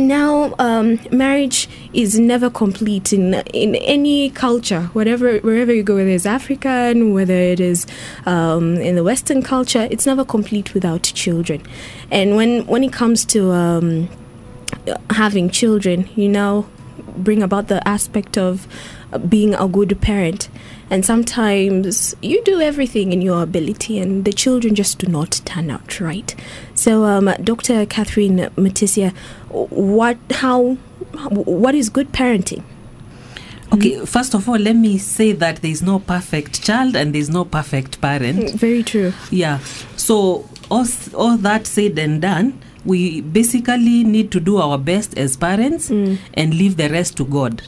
now marriage is never complete in any culture, wherever you go, whether it's African, whether it is in the Western culture, it's never complete without children. And when it comes to having children, you now bring about the aspect of being a good parent. And sometimes you do everything in your ability and the children just do not turn out right. So Dr. Catherine Mutisya, what is good parenting? Okay, first of all, let me say that there is no perfect child and there is no perfect parent. Very true. Yeah. So all that said and done, we basically need to do our best as parents and leave the rest to God.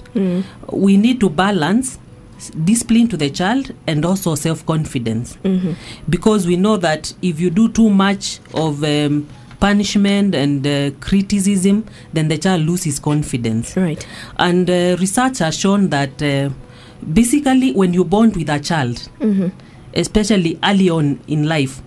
We need to balance discipline to the child and also self-confidence, because we know that if you do too much of punishment and criticism, then the child loses confidence. Right. And research has shown that basically when you bond with a child, especially early on in life,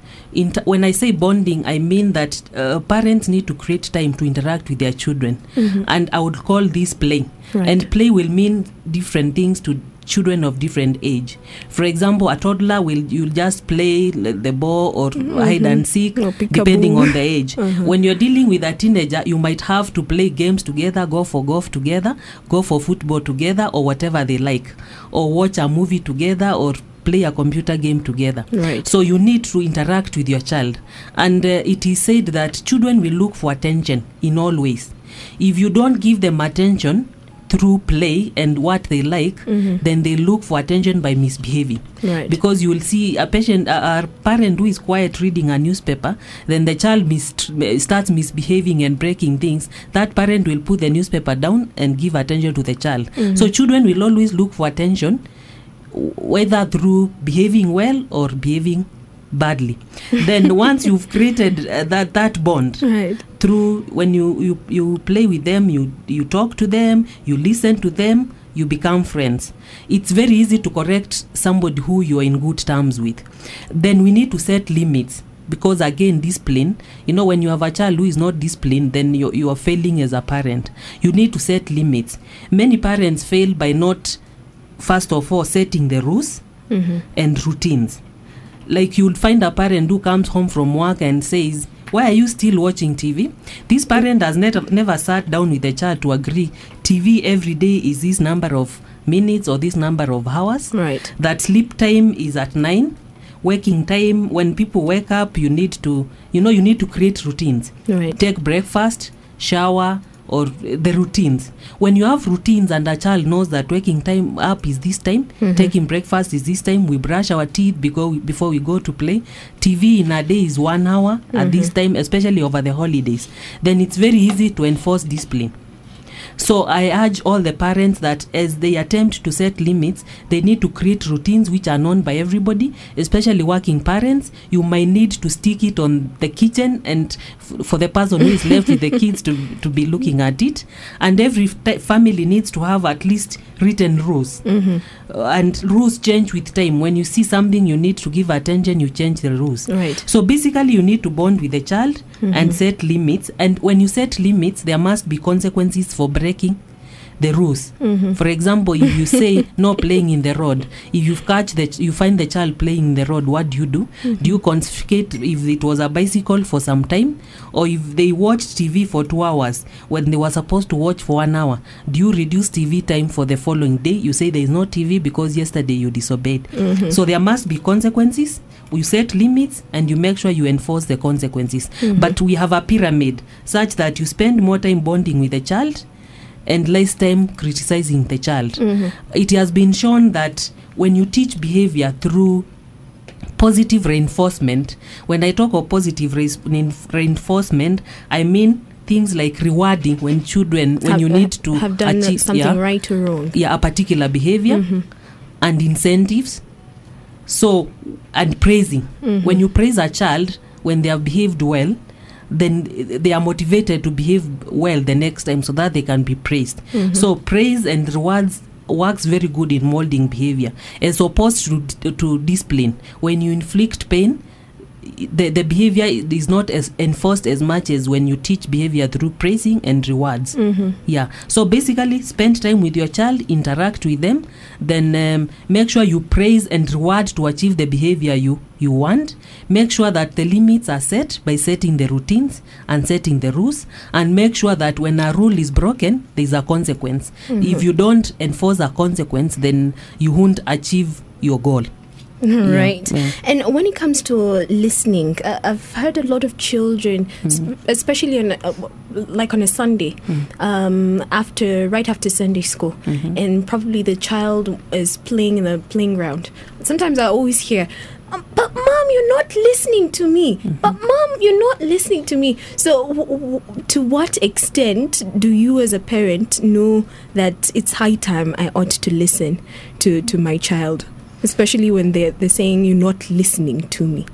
when I say bonding, I mean that parents need to create time to interact with their children. And I would call this play. Right. And play will mean different things to children of different age. For example, a toddler you'll just play the ball or hide and seek, depending on the age. When you're dealing with a teenager, you might have to play games together, go for golf together, go for football together, or whatever they like, or watch a movie together, or play a computer game together. Right. So you need to interact with your child. And it is said that children will look for attention in all ways. If you don't give them attention through play and what they like, then they look for attention by misbehaving. Right. Because you will see a parent who is quiet reading a newspaper, then the child starts misbehaving and breaking things. That parent will put the newspaper down and give attention to the child. So children will always look for attention, whether through behaving well or behaving badly. Then once you've created that bond, right, through when you play with them, you talk to them, you listen to them, you become friends. It's very easy to correct somebody who you're in good terms with. Then we need to set limits, because again, discipline, when you have a child who is not disciplined, then you are failing as a parent. You need to set limits. Many parents fail by not, first of all, setting the rules and routines. Like, you'll find a parent who comes home from work and says, "Why are you still watching TV?" This parent has never sat down with the child to agree TV every day is this number of minutes or this number of hours. Right. That sleep time is at 9. Waking time, when people wake up, you need to create routines. Right. Take breakfast, shower, or the routines. When you have routines and a child knows that waking time up is this time, taking breakfast is this time, we brush our teeth before we go to play, TV in a day is 1 hour at this time, especially over the holidays, then it's very easy to enforce discipline. So I urge all the parents that as they attempt to set limits, they need to create routines which are known by everybody, especially working parents. You might need to stick it on the kitchen, and for the person who is left with the kids to be looking at it. And every family needs to have at least written rules. And rules change with time. When you see something you need to give attention, you change the rules. Right. So basically, you need to bond with the child and set limits. And when you set limits, there must be consequences for breaking the rules. For example, if you say no playing in the road, if you find the child playing in the road, what do? Do you confiscate if it was a bicycle for some time? Or if they watched TV for 2 hours when they were supposed to watch for 1 hour, do you reduce TV time for the following day? You say there is no TV because yesterday you disobeyed. So there must be consequences. You set limits and you make sure you enforce the consequences. But we have a pyramid such that you spend more time bonding with the child and less time criticizing the child. It has been shown that when you teach behavior through positive reinforcement, when I talk of positive reinforcement, I mean things like rewarding when you need to have done achieve something right or wrong. A particular behavior, and incentives. So, and praising. When you praise a child when they have behaved well, then they are motivated to behave well the next time so that they can be praised. So praise and rewards works very good in molding behavior, as opposed to discipline. When you inflict pain, the behavior is not as enforced as much as when you teach behavior through praising and rewards. Yeah. So basically, spend time with your child, interact with them, then make sure you praise and reward to achieve the behavior you want. Make sure that the limits are set by setting the routines and setting the rules, and make sure that when a rule is broken, there is a consequence. If you don't enforce a consequence, then you won't achieve your goal. Right. Yeah. And when it comes to listening, I've heard a lot of children, especially on on a Sunday, right after Sunday school, and probably the child is playing in the playing ground. Sometimes I always hear, but mom, you're not listening to me. But mom, you're not listening to me. So to what extent do you as a parent know that it's high time I ought to listen to my child? Especially when they're saying you're not listening to me.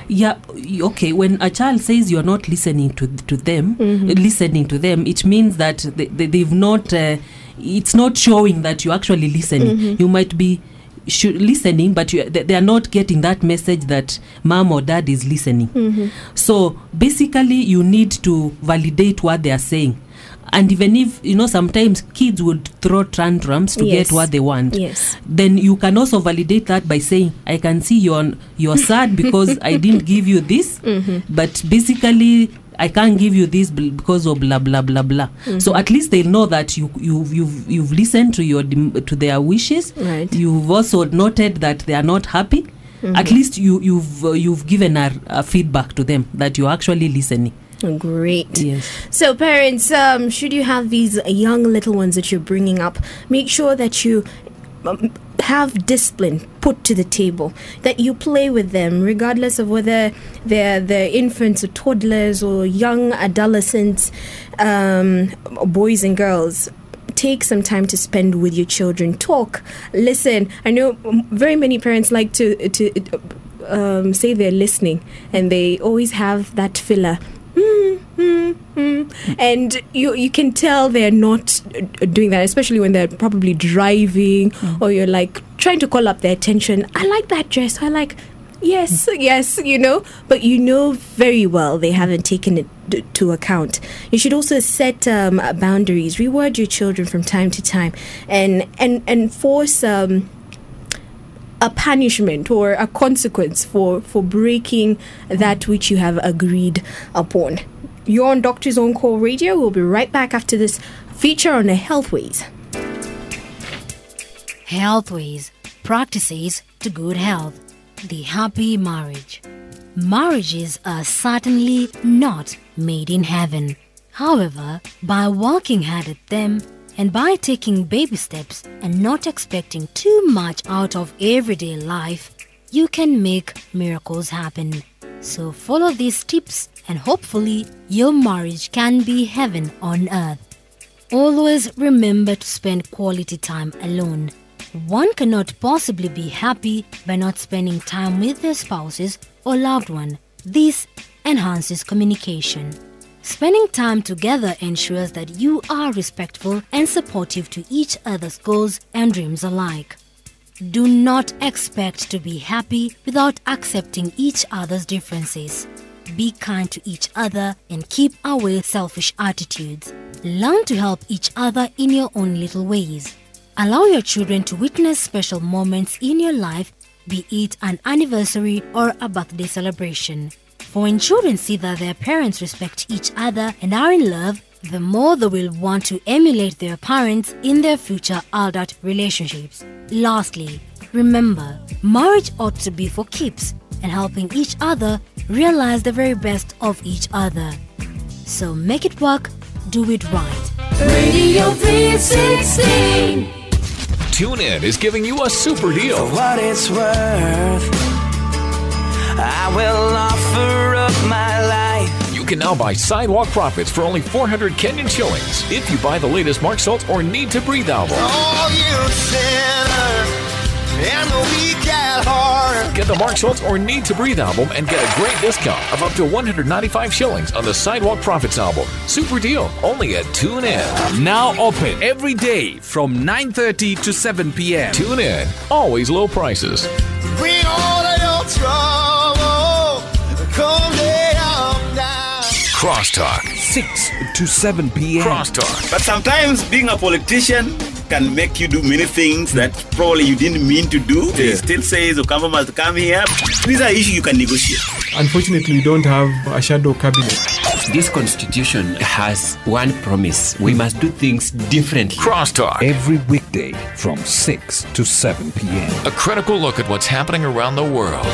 Yeah, okay. When a child says you're not listening to them, it means that they've not. It's not showing that you're actually listening. You might be listening, but they are not getting that message that mom or dad is listening. So basically, you need to validate what they are saying. And even if, sometimes kids would throw tantrums to get what they want. Then you can also validate that by saying, I can see you're sad because I didn't give you this. But basically, I can't give you this because of blah, blah, blah, blah. So at least they'll know that you've listened to their wishes. Right. You've also noted that they are not happy. At least you've given a feedback to them that you're actually listening. Great. Yes. So parents, should you have these young little ones that you're bringing up, make sure that you have discipline put to the table, that you play with them regardless of whether they're infants or toddlers or young adolescents, boys and girls. Take some time to spend with your children. Talk, listen. I know very many parents like to say they're listening, and they always have that filler. And you can tell they're not doing that, especially when they're probably driving or you're like trying to call up their attention. I like that dress. I like, yes, but very well they haven't taken it to account. You should also set boundaries, reward your children from time to time, and force a punishment or a consequence for breaking that which you have agreed upon. You're on Doctors On Call Radio. We'll be right back after this feature on the Healthways. Healthways, practices to good health. The happy marriage. Marriages are certainly not made in heaven. However, by working hard at them, and by taking baby steps and not expecting too much out of everyday life, you can make miracles happen. So follow these tips and hopefully your marriage can be heaven on earth. Always remember to spend quality time alone. One cannot possibly be happy by not spending time with their spouses or loved one. This enhances communication. Spending time together ensures that you are respectful and supportive to each other's goals and dreams alike. Do not expect to be happy without accepting each other's differences. Be kind to each other and keep away selfish attitudes. Learn to help each other in your own little ways. Allow your children to witness special moments in your life, be it an anniversary or a birthday celebration. For when children see that their parents respect each other and are in love, the more they will want to emulate their parents in their future adult relationships. Lastly, remember, marriage ought to be for keeps and helping each other realize the very best of each other. So make it work, do it right. Radio 316. TuneIn is giving you a super deal. For what it's worth, I will offer up my life. You can now buy Sidewalk Prophets for only 400 Kenyan shillings if you buy the latest Mark Schultz or Need to Breathe album. Oh, you sinner, and the weak at heart. Get the Mark Schultz or Need to Breathe album and get a great discount of up to 195 shillings on the Sidewalk Prophets album. Super deal, only at TuneIn. Now open every day from 9:30 to 7 p.m. TuneIn, always low prices. Bring all of your trouble Crosstalk. 6 to 7 p.m. Crosstalk. But sometimes being a politician can make you do many things that probably you didn't mean to do. They still say Okamba must come here. These are issues you can negotiate. Unfortunately, we don't have a shadow cabinet. This constitution has one promise. We must do things differently. Crosstalk. Every weekday from 6 to 7 p.m. A critical look at what's happening around the world.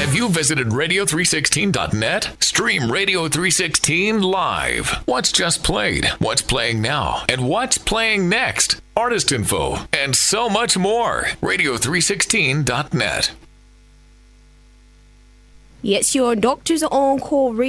Have you visited radio316.net? Stream Radio 316 live. What's just played? What's playing now? And what's playing next? Artist info and so much more. Radio316.net. Yes, your Doctors On Call radio.